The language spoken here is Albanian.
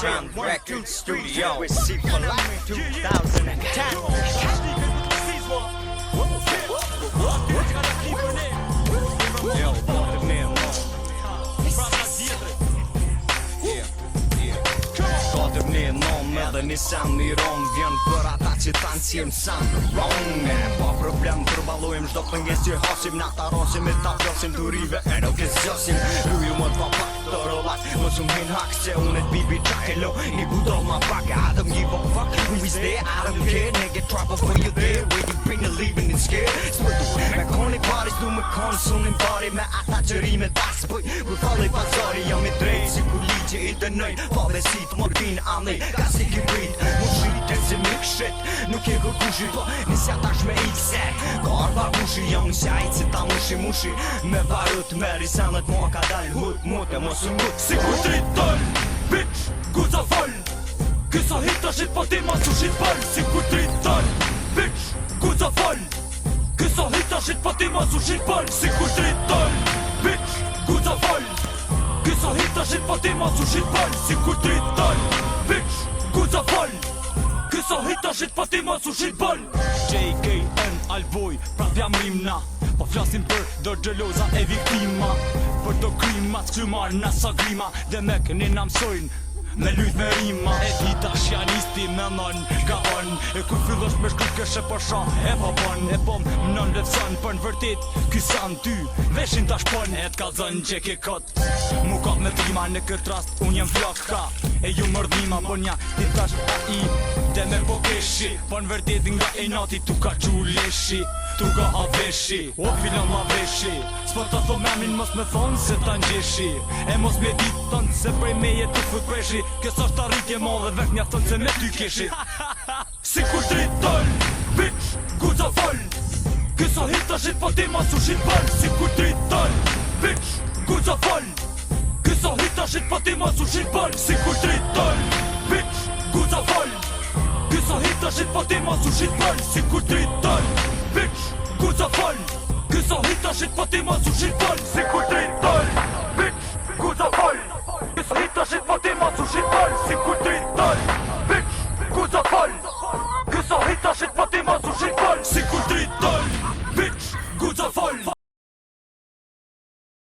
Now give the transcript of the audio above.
Underground Records Studio with C for Life 2010. Edhe një sen miron vjen për ata që tanë si jem sen wrong. Pa problem përballojmë çdo pëngjes që hasim, na ta rosim e ta plosim të rive e nuk e zgjosim. Luju më të pak të rollat, mos u hin hak se unë të bibi çakelo. He put off my back, I don't give a fuck who is there, I don't care. Nigga trouble for you there, where you bring the leaving it's scared. Me koni paris du me konsumin bari me ata që rime tas bëj. Kur falli pazari jam i drejt si kur ligje i dënoj. Pa besit morfin anej, ka si ki prit mushit e se mik shit. Nuk e kërkushi po nisja tash me ikse. Ka arba bushi jam nëshja i që ta mushi me barut meri senet mua ka dal mut e mos u mut. Si kur driton, bitch, guza fol. Kësa hit të shit po ti mos u shit fol. Si kur driton, bitch, guza fol. Kësa hit të shit po ti mos u shit fol. Si kur driton, bitch, guza fol. Kësa hit të shit po ti mos u shit fol. Si kur driton, bitch, guza fol. Kësa hit të shit po ti mos u shit fol. JKN Alvoj, prap jam rimna. Po flasim për do gjeloza e viktima. Për do krima, s'krymar nasa grima. Dhe me këni na mësojnë me lyt me rima. E dita shjanisti me nën ka on. E kur fillosh me shkut këshe po shan e po bon. E po më nën lefsan për në vërtit kysan ty veshin ta shpon. E t'ka zën që ke kot mu kap me trima. Në këtë rast unë jem flaka e ju mërdhima. Po nja ti tash a i dhe me po keshi. Po në vërtit nga e nati tu ka quleshi. Tu ka haveshi, o filon la veshi. S'po të thom emin mos me thonë se ta ngjeshi. E mos me dit thonë se prej meje të fut preshi. Kësa është arritje madhe vetë mja thonë se me ty keshi. Si kur driton, bitch, guza fol. Kësa hit të shit po ti mos u shit fol. Si kur driton, bitch, guza fol. Kësa hit të shit po ti mos u shit fol. Si kur driton, bitch, guza fol. Kësa hit të shit po ti mos u shit fol. Si kur driton, bitch, guza fol. Kësa hit të shit po ti mos u shit fol. Si kur driton